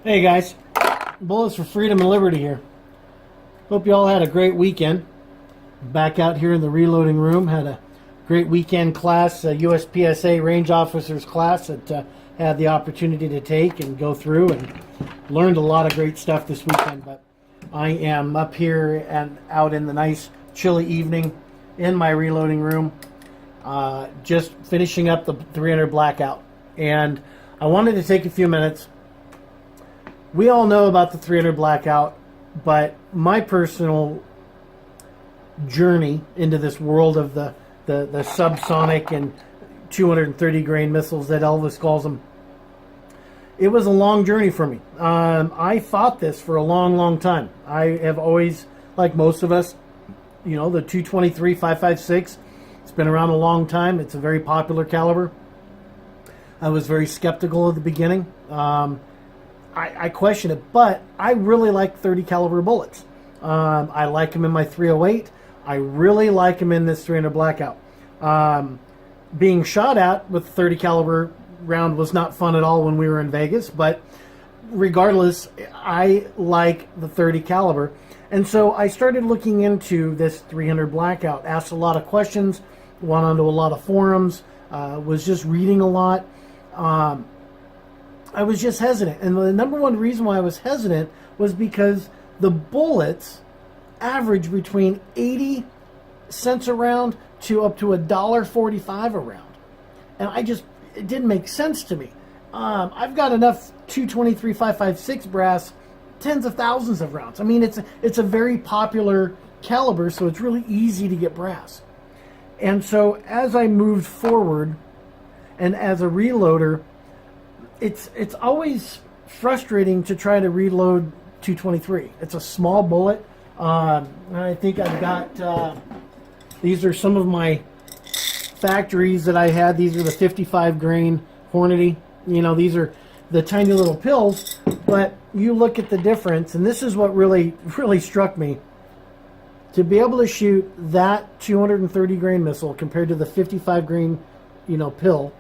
Hey guys, Bullets for Freedom and Liberty here. Hope you all had a great weekend. Back out here in the reloading room, had a great weekend class, USPSA range officers class that had the opportunity to take and go through, and learned a lot of great stuff this weekend. But I am up here and out in the nice chilly evening in my reloading room, just finishing up the 300 Blackout. And I wanted to take a few minutes. We all know about the 300 Blackout, but my personal journey into this world of the subsonic and 230 grain missiles that Elvis calls them, it was a long journey for me. I fought this for a long time. I have always, like most of us, you know, the 223 5.56, it's been around a long time. It's a very popular caliber. I was very skeptical at the beginning. I question it, but I really like 30 caliber bullets. I like them in my 308. I really like them in this 300 Blackout. Being shot at with 30 caliber round was not fun at all when we were in Vegas, but regardless, I like the 30 caliber. And so I started looking into this 300 Blackout, asked a lot of questions, went onto a lot of forums, was just reading a lot. I was just hesitant. And the number one reason why I was hesitant was because the bullets average between 80 cents a round to up to $1.45 a round. And it didn't make sense to me. I've got enough 223 5.56 brass, tens of thousands of rounds. I mean, it's a very popular caliber, so it's really easy to get brass. And so as I moved forward, and as a reloader, it's always frustrating to try to reload 223. It's a small bullet. I think I've got, these are some of my factories that I had. These are the 55 grain Hornady. You know, these are the tiny little pills, but you look at the difference, and this is what really struck me. To be able to shoot that 230 grain missile compared to the 55 grain, pill,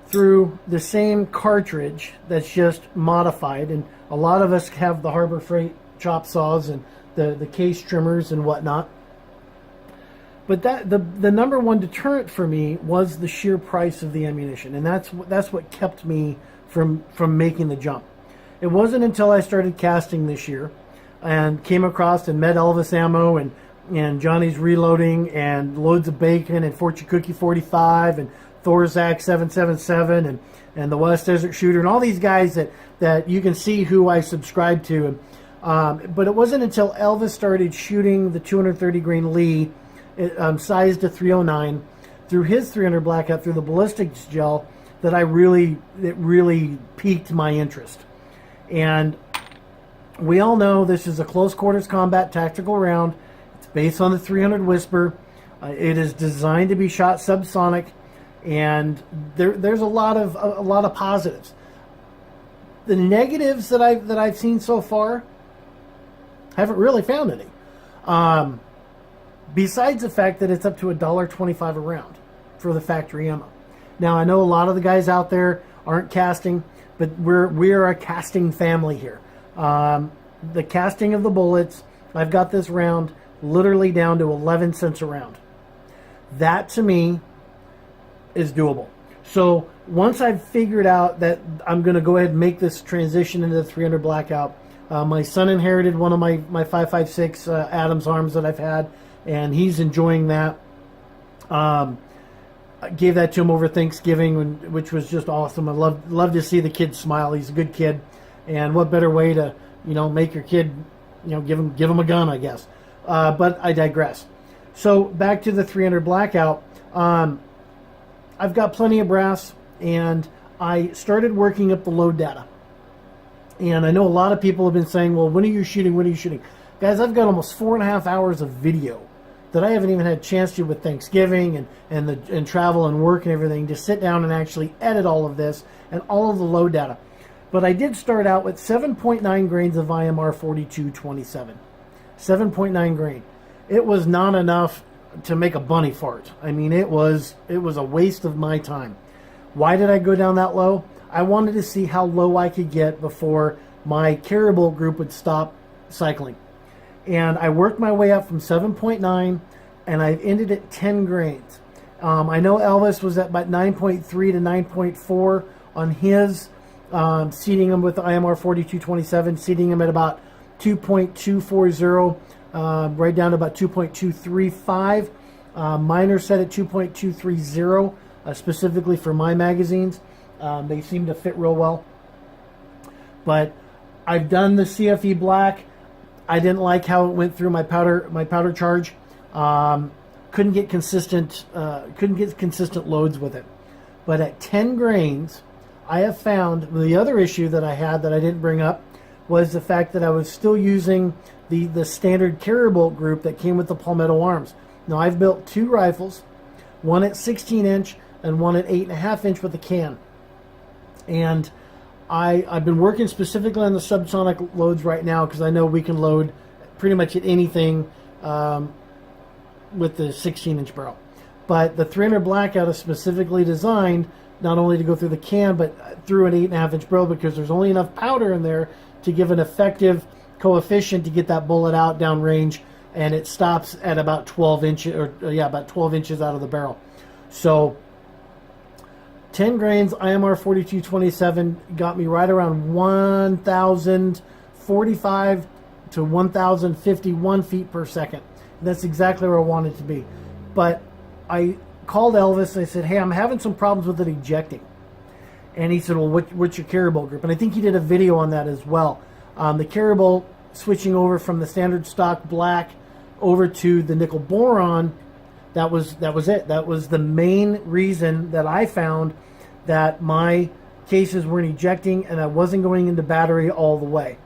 through the same cartridge that's just modified, and a lot of us have the Harbor Freight chop saws and the case trimmers and whatnot. But the number one deterrent for me was the sheer price of the ammunition, and that's what kept me from making the jump. It wasn't until I started casting this year and came across and met Elvis Ammo and Johnny's Reloading and Loads of Bacon and Fortune Cookie 45 and Thorzak 777 and the West Desert Shooter and all these guys that you can see who I subscribe to. But it wasn't until Elvis started shooting the 230 grain Lee, sized to 309, through his 300 Blackout, through the ballistics gel, that it really piqued my interest. And we all know this is a close quarters combat tactical round. It's based on the 300 Whisper. It is designed to be shot subsonic. And there's a lot of positives. The negatives that I've seen so far, haven't really found any. Besides the fact that it's up to $1.25 a round for the factory ammo. Now I know a lot of the guys out there aren't casting, but we're a casting family here. The casting of the bullets, I've got this round literally down to 11 cents a round. That to me is doable. So once I've figured out that I'm going to go ahead and make this transition into the 300 Blackout, my son inherited one of my 5.56 Adams arms that I've had, and he's enjoying that. I gave that to him over Thanksgiving, which was just awesome. I love to see the kid smile. He's a good kid, and what better way to make your kid give him a gun, I guess. But I digress. So back to the 300 Blackout. I've got plenty of brass, and I started working up the load data. And I know a lot of people have been saying, well, when are you shooting? When are you shooting? Guys, I've got almost 4.5 hours of video that I haven't even had a chance to with Thanksgiving and travel and work and everything to sit down and actually edit all of this and all of the load data. But I did start out with 7.9 grains of IMR 4227. 7.9 grain. It was not enough to make a bunny fart. I mean, it was a waste of my time. Why did I go down that low? I wanted to see how low I could get before my carrier bolt group would stop cycling. And I worked my way up from 7.9, and I ended at 10 grains. I know Elvis was at about 9.3 to 9.4 on his, seating him with the IMR 4227, seating him at about 2.240, right down to about 2.235. Mine are set at 2.230, specifically for my magazines. They seem to fit real well. But I've done the CFE Black. I didn't like how it went through my powder charge. Couldn't get consistent loads with it. But at 10 grains, I have found the other issue that I had that I didn't bring up was the fact that I was still using the standard carrier bolt group that came with the Palmetto arms. Now I've built 2 rifles, one at 16 inch and one at 8.5 inch with a can. And I've been working specifically on the subsonic loads right now because I know we can load pretty much at anything with the 16-inch barrel. But the 300 Blackout is specifically designed not only to go through the can, but through an 8.5-inch barrel because there's only enough powder in there to give an effective coefficient to get that bullet out downrange, and it stops at about 12 inches, about 12 inches out of the barrel. So 10 grains IMR 4227 got me right around 1,045 to 1,051 feet per second. That's exactly where I wanted to be. But I called Elvis and I said, hey, I'm having some problems with it ejecting. And he said, well, what's your carrier bolt group? And I think he did a video on that as well. The carrier bolt switching over from the standard stock black over to the nickel boron, that was it. That was the main reason that I found that my cases weren't ejecting and I wasn't going into battery all the way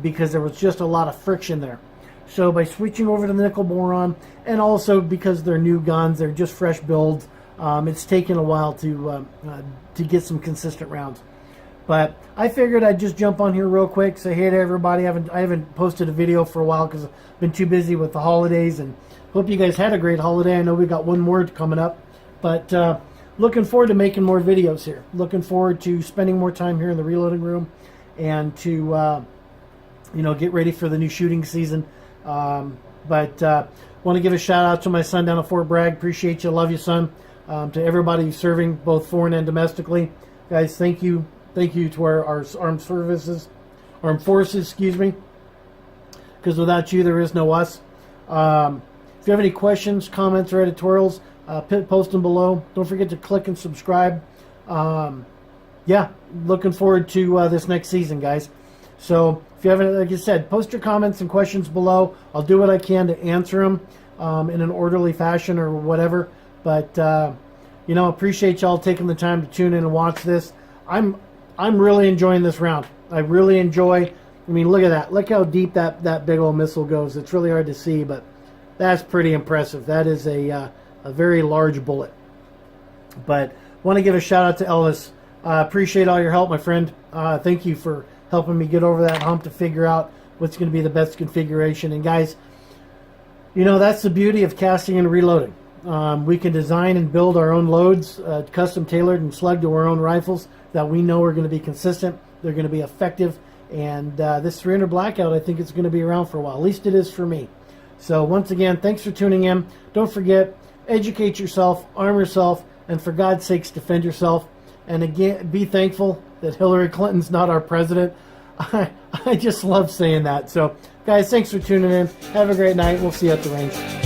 because there was just a lot of friction there. So by switching over to the nickel boron, and also because they're new guns, they're just fresh builds, it's taken a while to get some consistent rounds. But I figured I'd just jump on here real quick, say hey to everybody. I haven't posted a video for a while because I've been too busy with the holidays, and hope you guys had a great holiday. I know we got one more coming up, but looking forward to making more videos here. Looking forward to spending more time here in the reloading room, and to get ready for the new shooting season. But want to give a shout out to my son down at Fort Bragg. Appreciate you, love you, son. To everybody who's serving both foreign and domestically, guys, thank you to our armed forces, because without you there is no us. If you have any questions, comments, or editorials, post them below. Don't forget to click and subscribe. Looking forward to this next season, guys. So if you haven't, like I said, post your comments and questions below. I'll do what I can to answer them in an orderly fashion or whatever. But appreciate y'all taking the time to tune in and watch this. I'm really enjoying this round. I really enjoy. I mean, look at that. Look how deep that big old missile goes. It's really hard to see, but that's pretty impressive. That is a very large bullet. But want to give a shout out to Elvis. Appreciate all your help, my friend. Thank you for helping me get over that hump to figure out what's going to be the best configuration. And guys, that's the beauty of casting and reloading. We can design and build our own loads, custom tailored and slugged to our own rifles that we know are going to be consistent. They're going to be effective. And this 300 Blackout, I think it's going to be around for a while. At least it is for me. So once again, thanks for tuning in. Don't forget, educate yourself, arm yourself, and for God's sakes, defend yourself. And again, be thankful that Hillary Clinton's not our president. I just love saying that. So, guys, thanks for tuning in. Have a great night. We'll see you at the range.